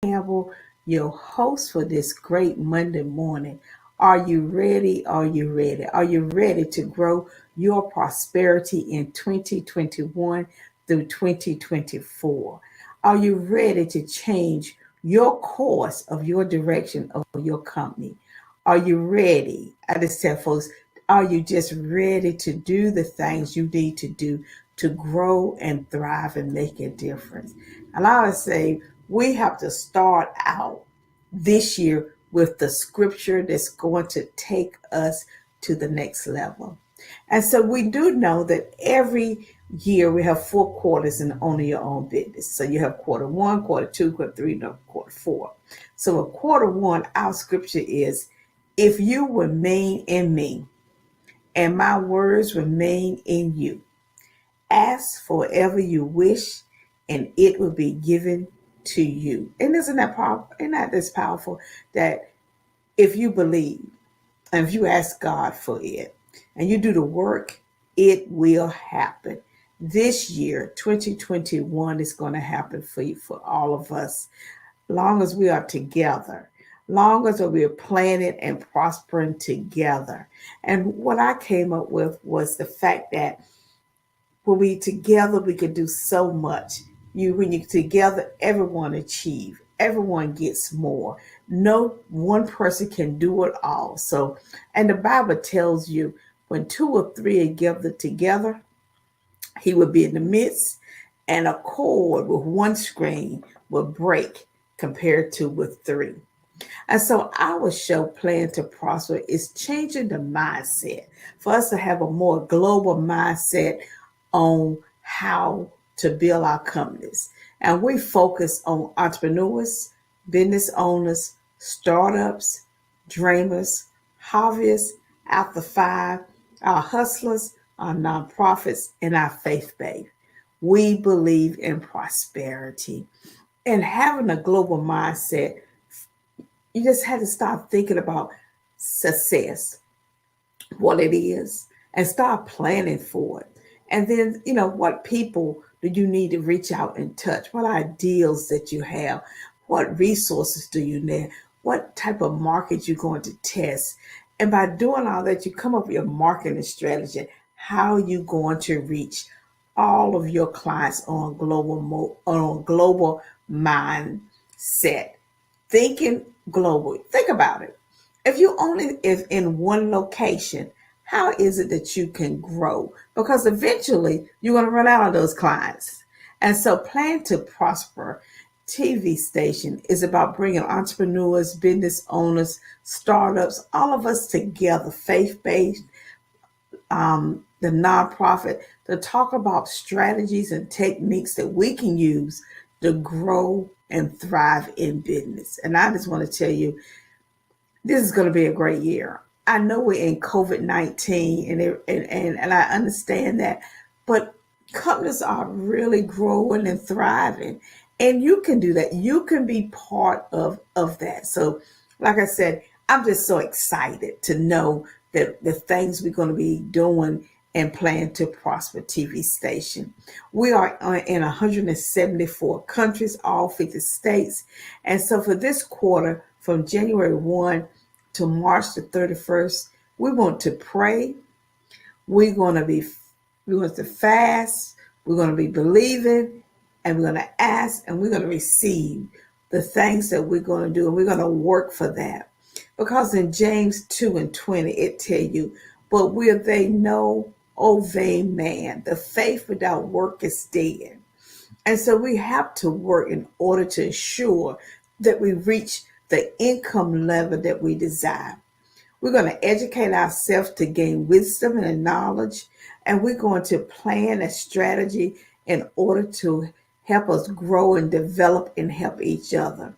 Campbell, your host for this great Monday morning. Are you ready? Are you ready? Are you ready to grow your prosperity in 2021 through 2024? Are you ready to change your course of your direction of your company? Are you ready? I just tell folks, are you just ready to do the things you need to do to grow and thrive and make a difference? And I always say, we have to start out this year with the scripture that's going to take us to the next level. And so we do know that every year we have 4 quarters in owning your own business. So you have quarter one, quarter two, quarter three, no, quarter four. So in quarter one, our scripture is, if you remain in me and my words remain in you, ask for whatever you wish, and it will be given to you. And isn't that powerful? Isn't that this powerful? That if you believe and if you ask God for it and you do the work, it will happen. This year, 2021, is going to happen for you, for all of us, long as we are together, long as we are planning and prospering together. And what I came up with was the fact that when we together, we can do so much. When you together, everyone achieve. Everyone gets more. No one person can do it all. So, and the Bible tells you, when two or three are gathered together, He will be in the midst, and a cord with one string will break compared to with three. And so our show, Plan to Prosper, is changing the mindset for us to have a more global mindset on how to build our companies. And we focus on entrepreneurs, business owners, startups, dreamers, hobbyists, after five, our hustlers, our nonprofits, and our faith based. We believe in prosperity and having a global mindset. You just had to start thinking about success, what it is, and start planning for it. And then, what people do you need to reach out and touch? What ideals that you have? What resources do you need? What type of market you're going to test? And by doing all that, you come up with your marketing strategy. How you going to reach all of your clients on a global mindset? Thinking global. Think about it. If you only is in one location, how is it that you can grow? Because eventually you're going to run out of those clients. And so Plan to Prosper TV station is about bringing entrepreneurs, business owners, startups, all of us together, faith-based, the nonprofit, to talk about strategies and techniques that we can use to grow and thrive in business. And I just want to tell you, this is going to be a great year. I know we're in COVID-19 and I understand that, but companies are really growing and thriving. And you can do that. You can be part of that. So, like I said, I'm just so excited to know that the things we're going to be doing and Plan to Prosper TV station. We are in 174 countries, all 50 states. And so for this quarter, from January 1 to March the 31st, we want to pray. We're going to be, we want to fast. We're going to be believing, and we're going to ask, and we're going to receive the things that we're going to do, and we're going to work for that. Because in James 2:20, it tell you, but will they know, O vain man, the faith without work is dead. And so we have to work in order to ensure that we reach the income level that we desire. We're going to educate ourselves to gain wisdom and knowledge, and we're going to plan a strategy in order to help us grow and develop and help each other.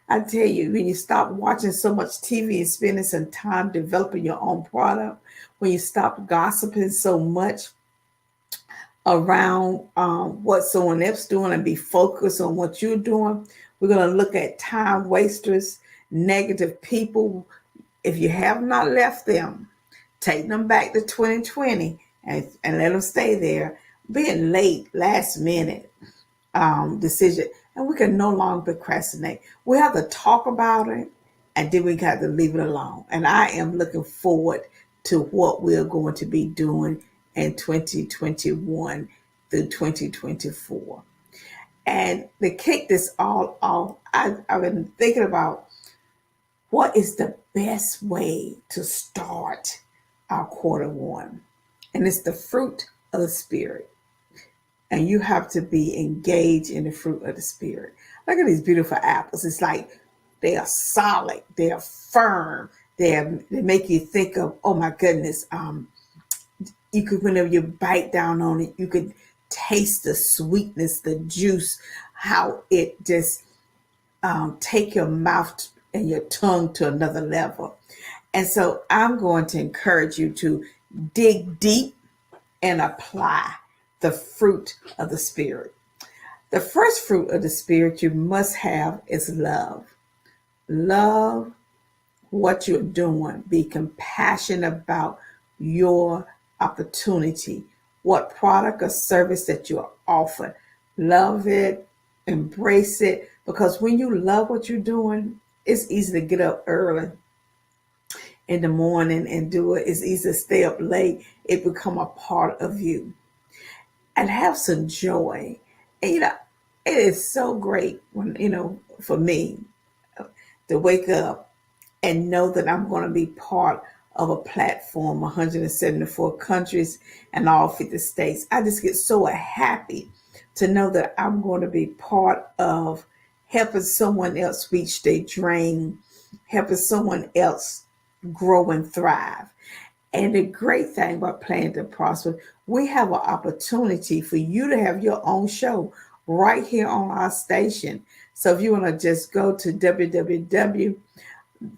I tell you, when you stop watching so much TV and spending some time developing your own product, when you stop gossiping so much around what someone else doing and be focused on what you're doing, we're going to look at time wasters, negative people. If you have not left them, take them back to 2020 and let them stay there. Being late, last minute decision. and we can no longer procrastinate. We have to talk about it, and then we got to leave it alone. And I am looking forward to what we're going to be doing in 2021 through 2024. And to kick this all off, I've been thinking about what is the best way to start our quarter one. And it's the fruit of the Spirit. And you have to be engaged in the fruit of the Spirit. Look at these beautiful apples. It's like they are solid, they are firm, they make you think of, oh my goodness, you could, whenever you bite down on it, you could taste the sweetness, the juice, how it just take your mouth and your tongue to another level. And so I'm going to encourage you to dig deep and apply the fruit of the Spirit. The first fruit of the Spirit you must have is love. Love what you're doing. Be compassionate about your opportunity, what product or service that you're offering. Love it, embrace it, because when you love what you're doing, it's easy to get up early in the morning and do it. It's easy to stay up late. It become a part of you. And have some joy. And it is so great when, for me to wake up and know that I'm going to be part of a platform, 174 countries and all 50 states. I just get so happy to know that I'm going to be part of helping someone else reach their dream, helping someone else grow and thrive. And the great thing about Plan to Prosper, we have an opportunity for you to have your own show right here on our station. So if you want to just go to www,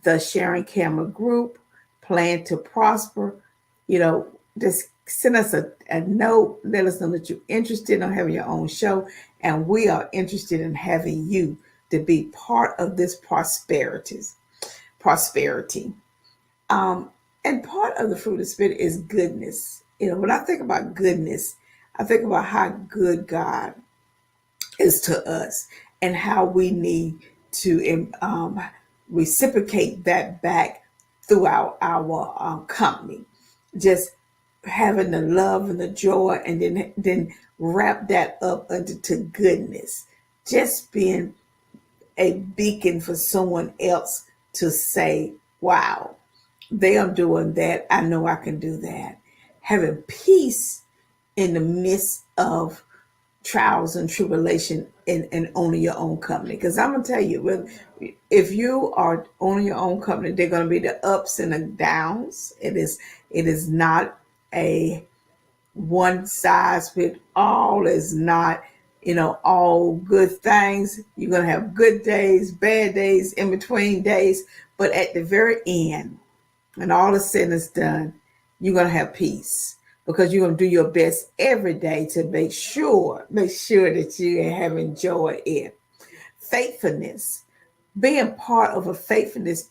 the Sharon Cameron Group, Plan to Prosper, just send us a note, let us know that you're interested in having your own show, and we are interested in having you to be part of this prosperity. And part of the fruit of the Spirit is goodness. When I think about goodness, I think about how good God is to us and how we need to reciprocate that back throughout our company. Just having the love and the joy, and then wrap that up into goodness. Just being a beacon for someone else to say, wow, they are doing that. I know I can do that. Having peace in the midst of trials and tribulation and owning your own company. Because I'm going to tell you, if you are owning your own company, they're going to be the ups and the downs. It is not a one size fit all. It's not, all good things. You're going to have good days, bad days, in between days. But at the very end, when all is said and is done, you're going to have peace, because you're going to do your best every day to make sure that you are having joy in faithfulness. Being part of a faithfulness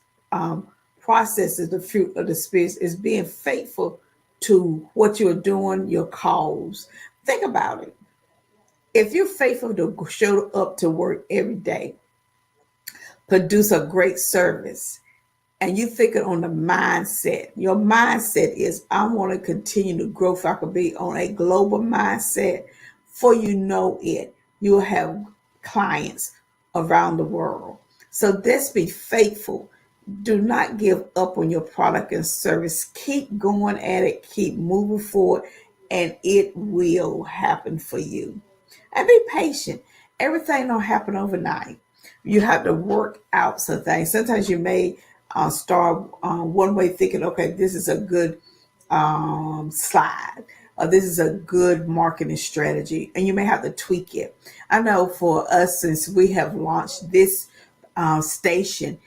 process of the fruit of the Spirit is being faithful to what you're doing, your cause. Think about it. If you're faithful to show up to work every day, produce a great service, and you think it on the mindset. Your mindset is, I want to continue to grow. If I could be on a global mindset, for you'll have clients around the world. So let's be faithful. Do not give up on your product and service. Keep going at it. Keep moving forward, and it will happen for you. And be patient. Everything don't happen overnight. You have to work out some things. Sometimes you may start one way thinking, okay, this is a good slide, or this is a good marketing strategy, and you may have to tweak it. I know for us, since we have launched this station,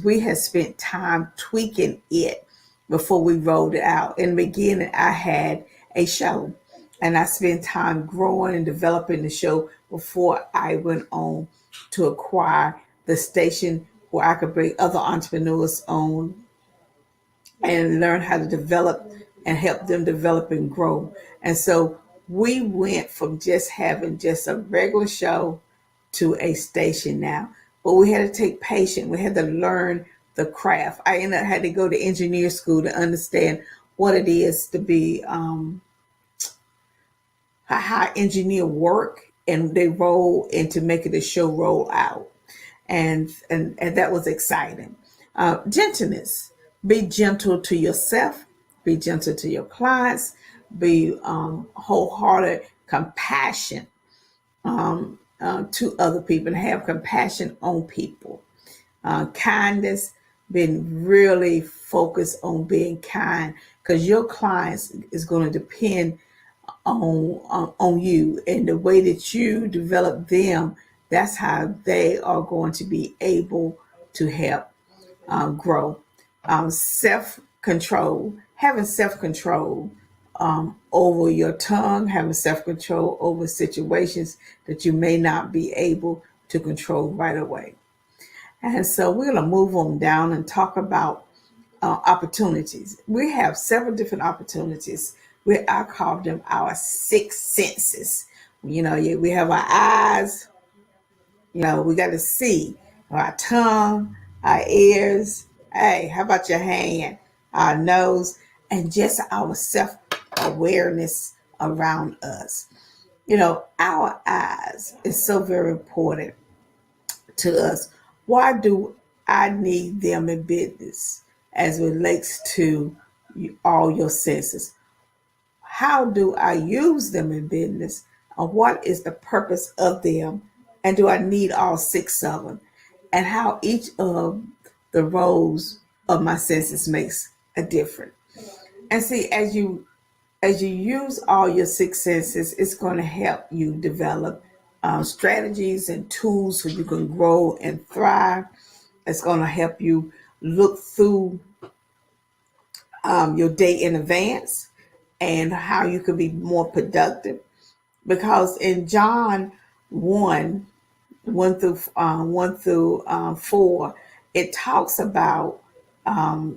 we have spent time tweaking it before we rolled it out. In the beginning, I had a show, and I spent time growing and developing the show before I went on to acquire the station where I could bring other entrepreneurs on and learn how to develop and help them develop and grow. And so we went from just having just a regular show to a station now. But we had to take patience. We had to learn the craft. I ended up had to go to engineer school to understand what it is to be how engineer work and they roll into making the show roll out. And that was exciting. Gentleness. Be gentle to yourself. Be gentle to your clients. Be wholehearted compassion to other people and have compassion on people. Kindness, been really focused on being kind because your clients is going to depend on you and the way that you develop them. That's how they are going to be able to help grow. Self control, having self control over your tongue, having self control over situations that you may not be able to control right away. And so we're going to move on down and talk about opportunities. We have several different opportunities. I call them our six senses. We have our eyes, we got to see, our tongue, our ears. Hey, how about your hand, our nose, and just our self awareness around us? Our eyes is so very important to us. Why do I need them in business as it relates to all your senses? How do I use them in business? What is the purpose of them? And do I need all six of them? And how each of the roles of my senses makes a difference. And see, as you use all your six senses, it's going to help you develop strategies and tools so you can grow and thrive. It's going to help you look through your day in advance and how you can be more productive. Because in John 1, 1 through 4, it talks about the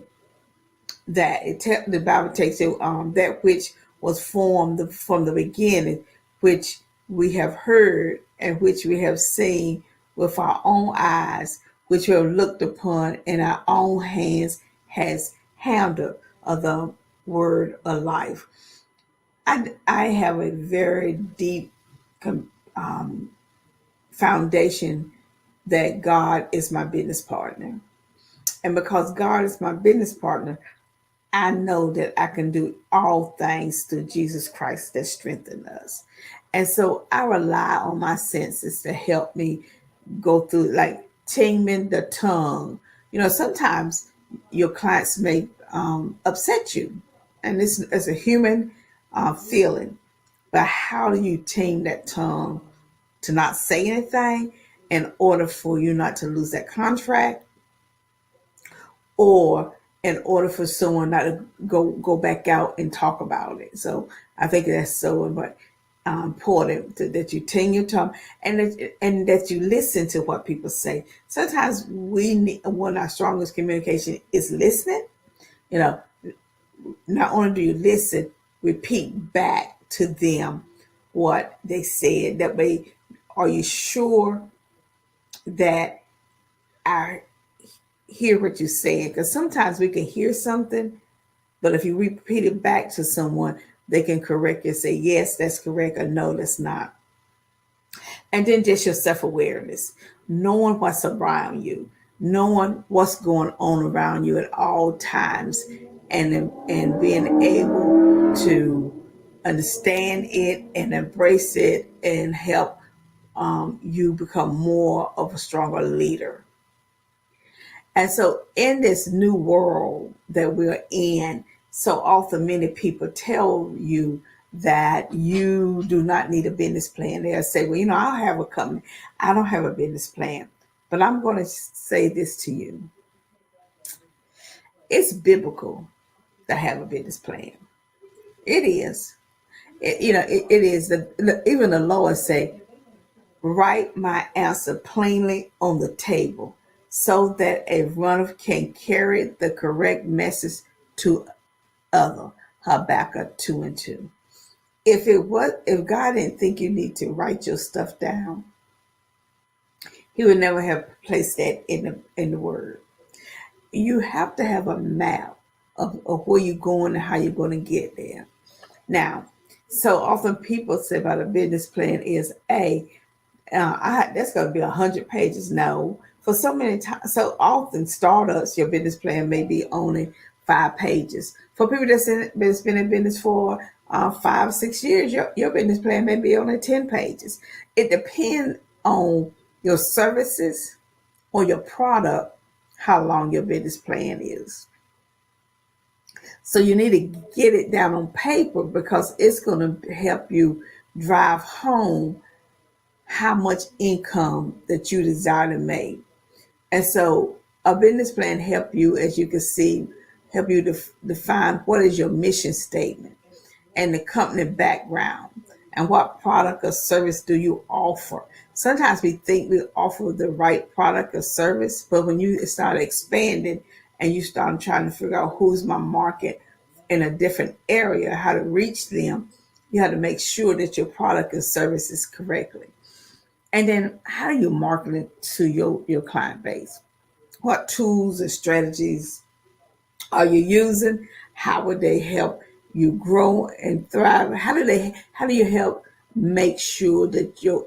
Bible takes it that which was formed from the beginning, which we have heard and which we have seen with our own eyes, which we have looked upon and our own hands has handled of the word of life. I have a very deep foundation that God is my business partner. And because God is my business partner, I know that I can do all things through Jesus Christ that strengthens us. And so I rely on my senses to help me go through, like taming the tongue. Sometimes your clients may upset you, and this is a human feeling. But how do you tame that tongue to not say anything in order for you not to lose that contract, or in order for someone not to go back out and talk about it? So I think that's so important that you tame your tongue and that you listen to what people say. Sometimes one of our strongest communication is listening. Not only do you listen, repeat back to them what they said. That way, are you sure that I hear what you're saying? Because sometimes we can hear something, but if you repeat it back to someone, they can correct you and say, yes, that's correct, or no, that's not. And then just your self-awareness, knowing what's around you, knowing what's going on around you at all times, and being able to understand it and embrace it and help you become more of a stronger leader. And so in this new world that we're in, so often many people tell you that you do not need a business plan. They'll say, well, I don't have a company. I don't have a business plan. But I'm going to say this to you. It's biblical to have a business plan. It is. It is. Even the Lord say, write my answer plainly on the table so that a runner can carry the correct message to other. Habakkuk 2:2. If God didn't think you need to write your stuff down, He would never have placed that in the word. You have to have a map of where you're going and how you're going to get there. Now, so often people say about a business plan is that's going to be 100 pages. No, for so many times, so often startups, your business plan may be only 5 pages. For people that's been in business for 5 or 6 years, your business plan may be only 10 pages. It depends on your services or your product, how long your business plan is. So you need to get it down on paper because it's going to help you drive home how much income that you desire to make. And so a business plan help you, as you can see, help you to define what is your mission statement and the company background and what product or service do you offer. Sometimes we think we offer the right product or service, but when you start expanding and you start trying to figure out who's my market in a different area, how to reach them, you have to make sure that your product and service is correctly. And then how do you market it to your client base? What tools and strategies are you using? How would they help you grow and thrive? How do you help make sure that your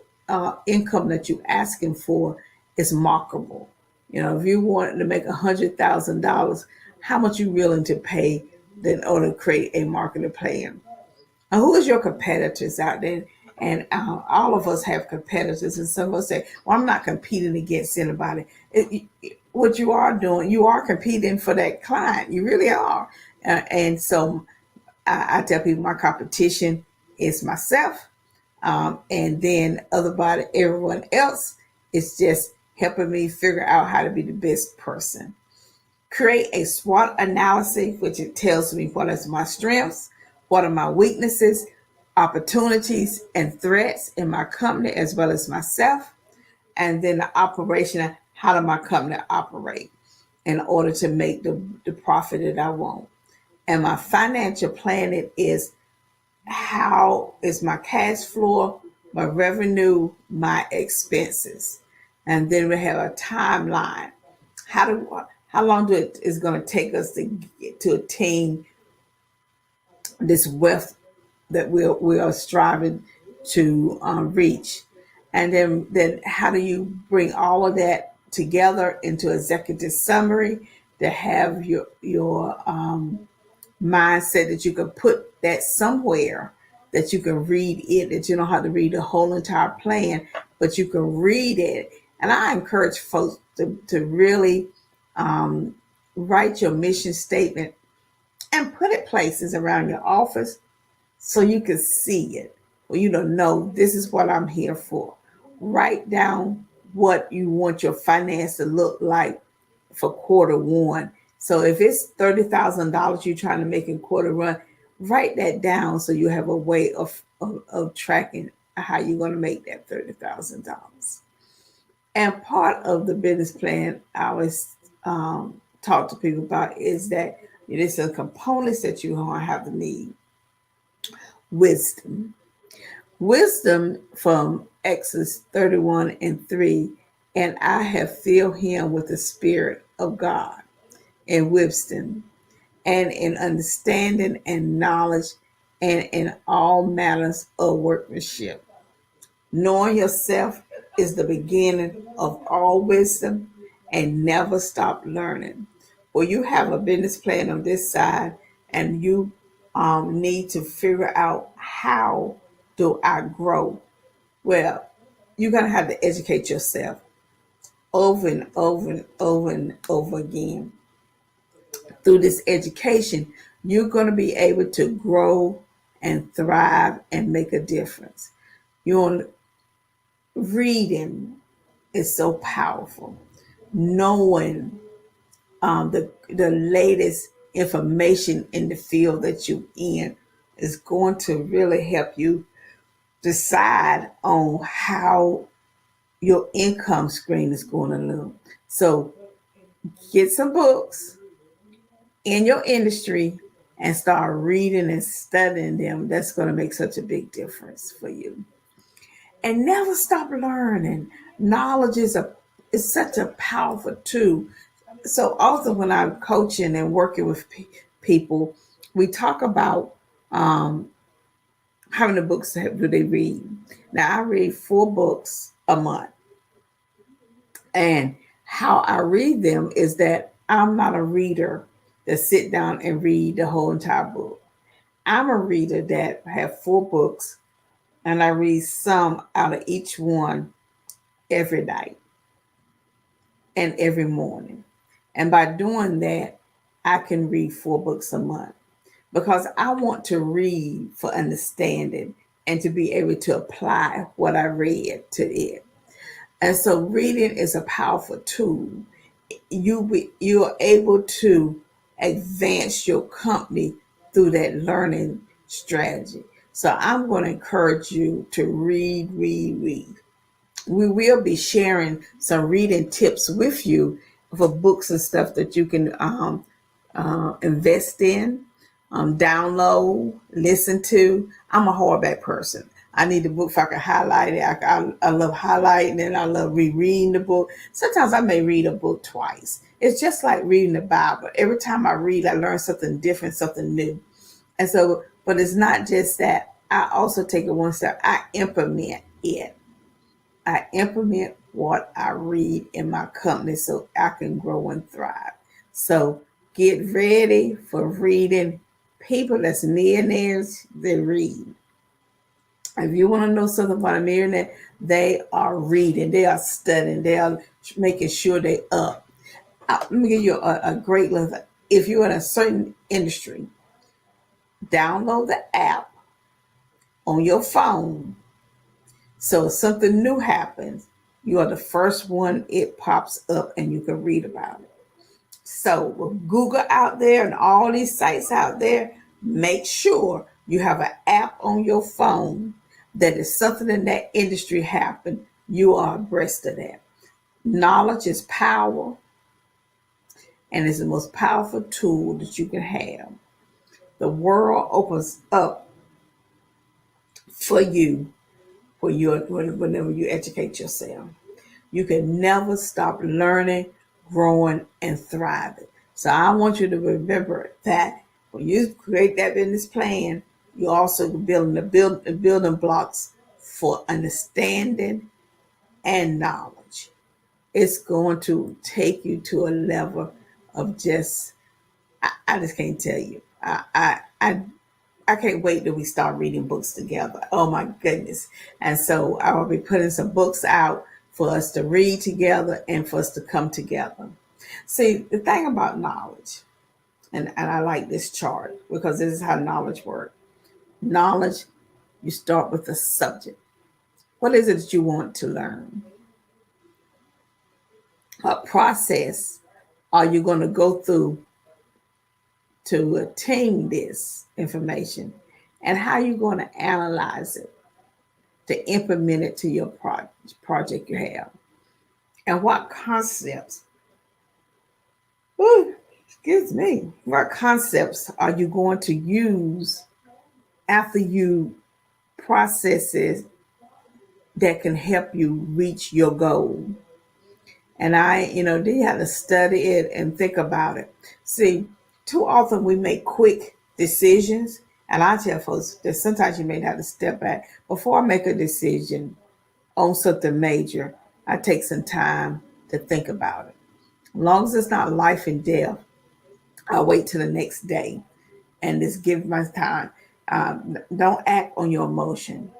income that you're asking for is marketable? If you wanted to make $100,000, how much you willing to pay in order to create a marketing plan? And who is your competitors out there? And all of us have competitors, and some of us say, "Well, I'm not competing against anybody." What you are doing, you are competing for that client. You really are. And so I tell people my competition is myself, and then everyone else is just helping me figure out how to be the best person. Create a SWOT analysis, which it tells me what is my strengths, what are my weaknesses, opportunities, and threats in my company as well as myself, and then the operation of how does my company operate in order to make the profit that I want. And my financial planning is how is my cash flow, my revenue, my expenses. And then we have a timeline. How long is going to take us to get to attain this wealth that we are striving to reach? And then how do you bring all of that together into executive summary to have your mindset that you can put that somewhere that you can read it, that you don't have to read the whole entire plan, but you can read it. And I encourage folks to really um, write your mission statement and put it places around your office so you can see it. Or you don't know this is what I'm here for. Write down what you want your finance to look like for quarter one. So if it's $30,000 you're trying to make in quarter one, write that down so you have a way of tracking how you're going to make that $30,000. And part of the business plan I always talk to people about is that there's some components that you have to need. Wisdom. Wisdom from Exodus 31:3. And I have filled him with the Spirit of God and wisdom and in understanding and knowledge and in all matters of workmanship. Knowing yourself is the beginning of all wisdom and never stop learning. Well, you have a business plan on this side and you need to figure out how do I grow? Well, you're going to have to educate yourself over and over and over and over again. Through this education, you're going to be able to grow and thrive and make a difference. Your reading is so powerful. Knowing the latest information in the field that you're in is going to really help you decide on how your income stream is going to look. So get some books in your industry and start reading and studying them. That's going to make such a big difference for you. And never stop learning. knowledge is such a powerful tool. So also when I'm coaching and working with people, we talk about um, how many books do they read. Now I read 4 books a month, and how I read them is that I'm not a reader that sit down and read the whole entire book. I'm a reader that have 4 books, and I read some out of each one every night and every morning. And by doing that, I can read 4 books a month because I want to read for understanding and to be able to apply what I read to it. And so reading is a powerful tool. You are able to advance your company through that learning strategy. So I'm going to encourage you to read, read, read. We will be sharing some reading tips with you for books and stuff that you can invest in, download, listen to. I'm a hardback person. I need the book if I can highlight it. I love highlighting and I love rereading the book. Sometimes I may read a book twice. It's just like reading the Bible. Every time I read, I learn something different, something new. And so, but it's not just that. I also take it one step. I implement it. I implement what I read in my company so I can grow and thrive. So get ready for reading. People that's millionaires, they read. If you want to know something about a millionaire, they are reading, they are studying, they are making sure they up. Let me give you a great lesson. If you're in a certain industry, download the app on your phone. So if something new happens, you are the first one it pops up and you can read about it. So with Google out there and all these sites out there, make sure you have an app on your phone that is something in that industry happen. You are abreast of that. Knowledge is power, and it's the most powerful tool that you can have. The world opens up for you whenever you educate yourself. You can never stop learning, growing, and thriving. So I want you to remember that when you create that business plan, you also building the building blocks for understanding and knowledge. It's going to take you to a level of just I just can't tell you. I can't wait till we start reading books together. Oh my goodness. And so I will be putting some books out for us to read together and for us to come together. See, the thing about knowledge, and I like this chart because this is how knowledge works. Knowledge, you start with the subject. What is it that you want to learn? What process are you going to go through to attain this information? And how are you going to analyze it to implement it to your project you have? And what concepts, whew, excuse me, what concepts are you going to use after you process it that can help you reach your goal? And then you have to study it and think about it. See, too often we make quick decisions. And I tell folks that sometimes you may have to step back. Before I make a decision on something major, I take some time to think about it. As long as it's not life and death, I'll wait till the next day and just give my time. Don't act on your emotion.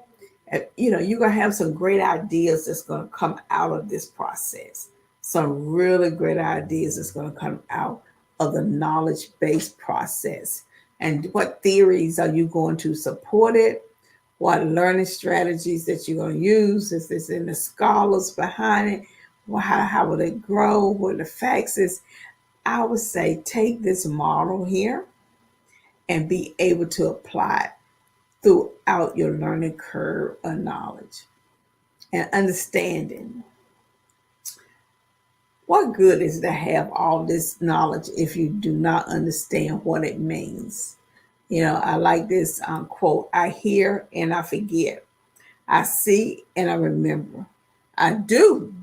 You're going to have some great ideas that's going to come out of this process. Some really great ideas that's going to come out of the knowledge based process. And what theories are you going to support it? What learning strategies that you're going to use? Is this in the scholars behind it? Well, how will it grow? What the facts is? I would say take this model here and be able to apply it throughout your learning curve of knowledge and understanding. What good is to have all this knowledge if you do not understand what it means? I like this quote: I hear and I forget. I see and I remember. I do,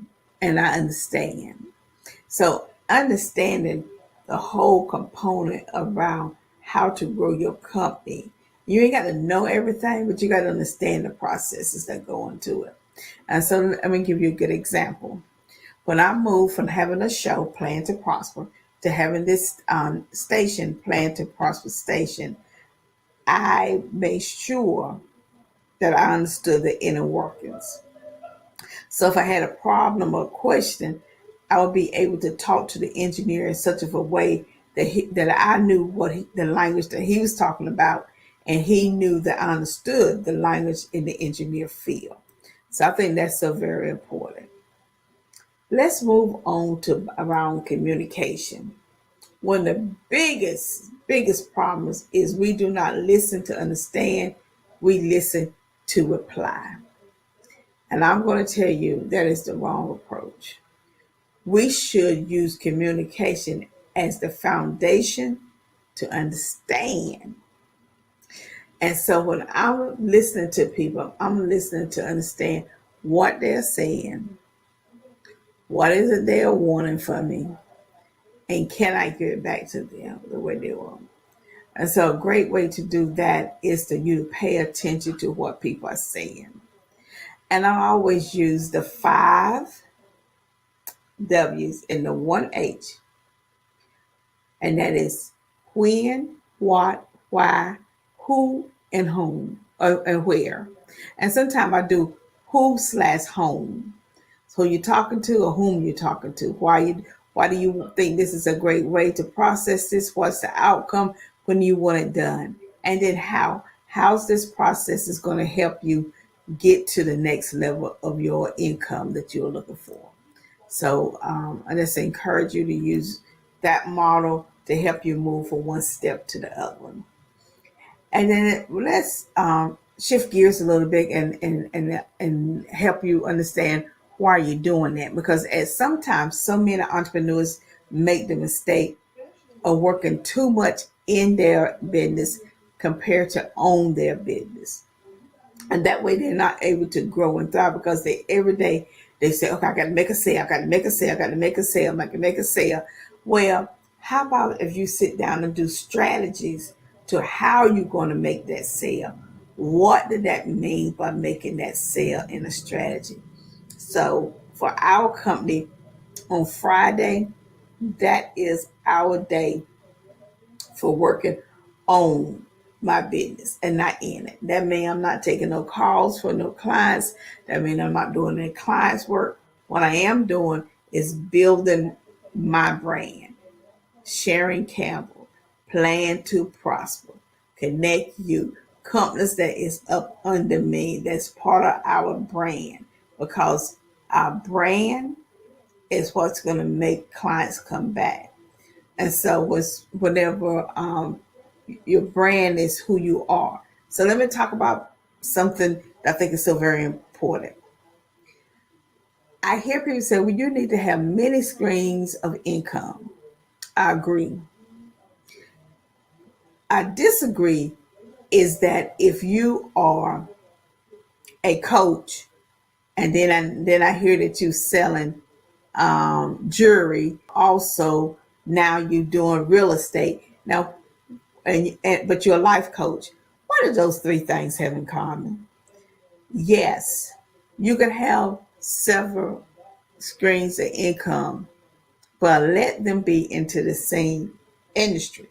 and I understand. So understanding the whole component around how to grow your company. You ain't got to know everything, but you got to understand the processes that go into it. And so let me give you a good example. When I moved from having a show, Plan to Prosper, to having this station, Plan to Prosper station, I made sure that I understood the inner workings. So if I had a problem or a question, I would be able to talk to the engineer in such of a way that I knew the language that he was talking about, and he knew that I understood the language in the engineer field. So I think that's so very important. Let's move on to around communication. One of the biggest problems is we do not listen to understand, we listen to reply. And I'm going to tell you that is the wrong approach. We should use communication as the foundation to understand. And so when I'm listening to people, I'm listening to understand what they're saying, what is it they're wanting from me, and can I give it back to them the way they want. And so a great way to do that is to you pay attention to what people are saying. And I always use the 5 W's and the 1 H, and that is when, what, why, who, and whom, and where. And sometimes I do who/home. So you're talking to or whom you're talking to. Why do you think this is a great way to process this? What's the outcome when you want it done? And then how's this process is going to help you get to the next level of your income that you're looking for. So I just encourage you to use that model to help you move from one step to the other one. And then let's shift gears a little bit and help you understand why you're doing that. Because as sometimes so many entrepreneurs make the mistake of working too much in their business compared to own their business. And that way they're not able to grow and thrive because they every day they say, okay, I got to make a sale, I got to make a sale, I got to make a sale, I got to make a sale. Well, how about if you sit down and do strategies to how you're going to make that sale? What did that mean by making that sale in a strategy? So for our company on Friday, that is our day for working on my business and not in it. That means I'm not taking no calls for no clients. That means I'm not doing any clients work. What I am doing is building my brand. Sharon Campbell, Plan to Prosper, Connect You, companies that is up under me. That's part of our brand because our brand is what's going to make clients come back. And so whenever your brand is who you are. So let me talk about something that I think is so very important. I hear people say, well, you need to have many streams of income. I agree. I disagree is that if you are a coach and then I hear that you're selling jewelry, also now you're doing real estate. Now but you're a life coach. What do those three things have in common? Yes, you can have several streams of income, but let them be into the same industry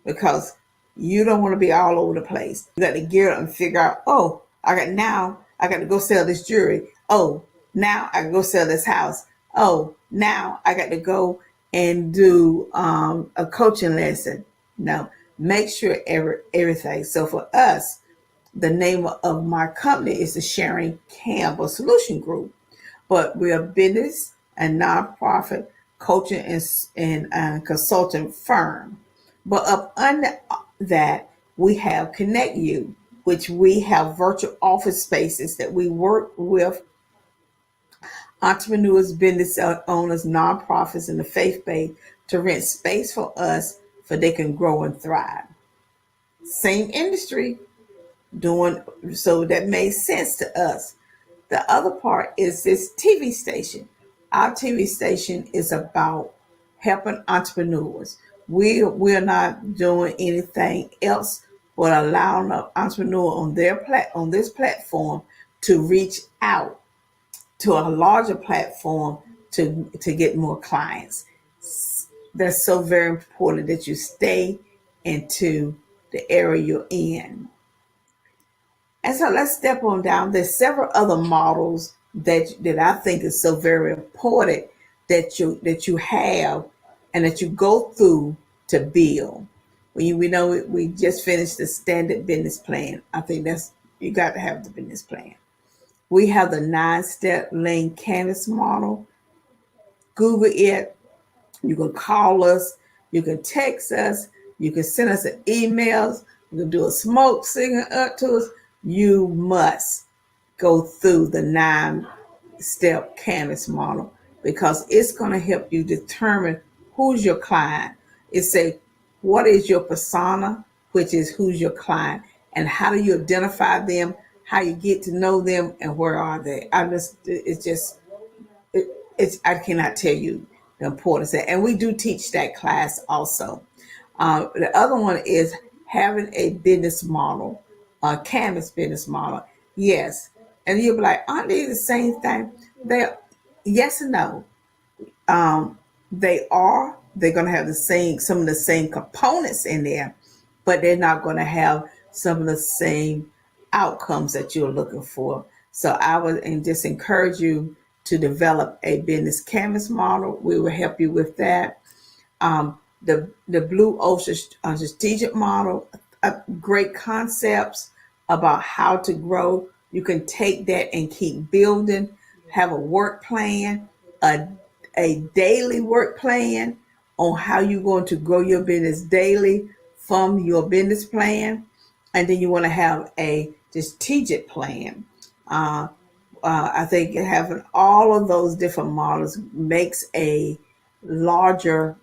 because you don't want to be all over the place. You got to gear up and figure out, oh, I got to go sell this jewelry. Oh, now I can go sell this house. Oh, now I got to go and do a coaching lesson. No, make sure everything. So for us, the name of my company is the Sharon Campbell Solution Group, but we're a business and nonprofit coaching and consulting firm. But up under that, we have Connect You, which we have virtual office spaces that we work with entrepreneurs, business owners, nonprofits, and the faith base to rent space for us so they can grow and thrive. Same industry, doing so that made sense to us. The other part is this TV station. Our TV station is about helping entrepreneurs. We're not doing anything else but allowing an entrepreneur on on this platform to reach out to a larger platform to get more clients. That's so very important that you stay into the area you're in. And so let's step on down. There's several other models that I think is so very important that you have and that you go through to build. We know we just finished the standard business plan. I think that's you got to have the business plan. We have the 9-step Lane Canvas model. Google it. You can call us. You can text us. You can send us an email. You can do a smoke signal up to us. You must go through the 9-step Canvas model because it's going to help you determine who's your client. It say what is your persona, which is who's your client, and how do you identify them, how you get to know them, and where are they. It's I cannot tell you the importance of that. And we do teach that class also. The other one is having a business model, a Canvas business model. Yes. And you'll be like, aren't they the same thing? They yes and no. They are. They're going to have some of the same components in there, but they're not going to have some of the same outcomes that you're looking for. So I would and just encourage you to develop a business canvas model. We will help you with that. The Blue Ocean strategic model, great concepts about how to grow. You can take that and keep building. Have a work plan, a daily work plan on how you're going to grow your business daily from your business plan. And then you want to have a strategic plan. I think having all of those different models makes a larger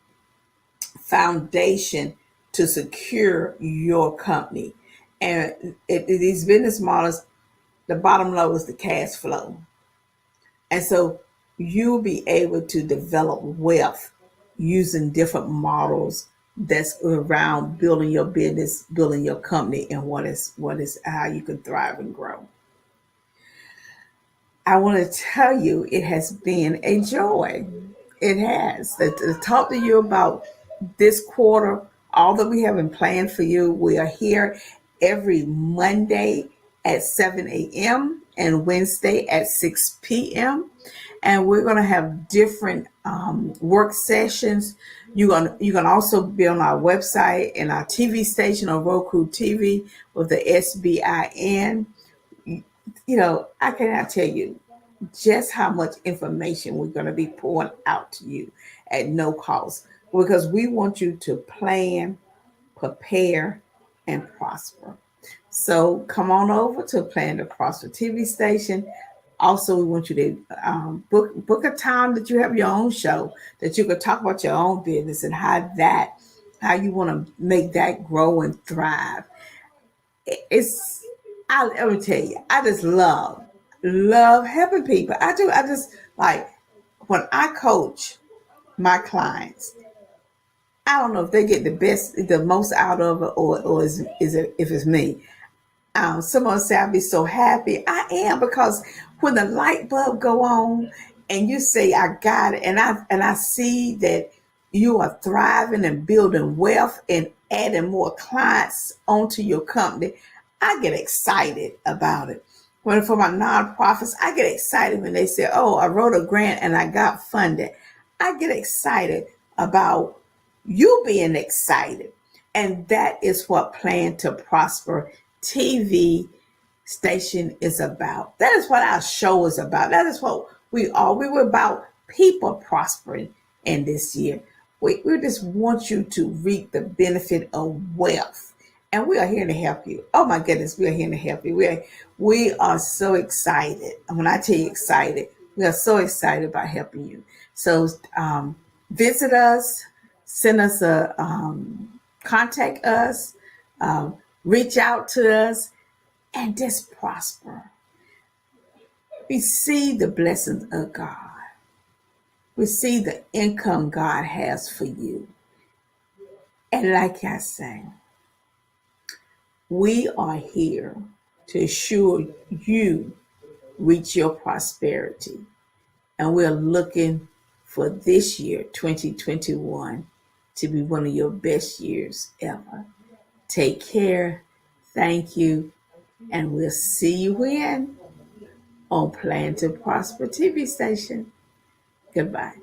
foundation to secure your company. And these business models, the bottom line is the cash flow. And so you'll be able to develop wealth using different models that's around building your business, building your company, and what is how you can thrive and grow. I want to tell you it has been a joy. It has to talk to you about this quarter, all that we have in plan for you. We are here every Monday at 7 a.m. and Wednesday at 6 p.m. And we're going to have different work sessions. You can also be on our website and our TV station on Roku TV with the SBIN. I cannot tell you just how much information we're going to be pouring out to you at no cost because we want you to plan, prepare, and prosper. So come on over to Plan to Prosper TV station. Also, we want you to book a time that you have your own show that you can talk about your own business and how you want to make that grow and thrive. It's let me tell you, I just love helping people. I do. I just like when I coach my clients. I don't know if they get the most out of it, or is it if it's me. Someone say I'll be so happy. I am because when the light bulb go on and you say I got it, and I see that you are thriving and building wealth and adding more clients onto your company, I get excited about it. When for my nonprofits, I get excited when they say, "Oh, I wrote a grant and I got funded." I get excited about you being excited, and that is what Plan to Prosper TV station is about. That is what our show is about. That is what we are. We were about people prospering in this year. We just want you to reap the benefit of wealth. And we are here to help you. Oh my goodness, we are here to help you. We are so excited. And when I tell you excited, we are so excited about helping you. So visit us, send us contact us, reach out to us, and just prosper. Receive the blessings of God. Receive the income God has for you. And like I say, we are here to assure you reach your prosperity. And we're looking for this year, 2021, to be one of your best years ever. Take care. Thank you. And we'll see you in on Plan to Prosper TV station. Goodbye.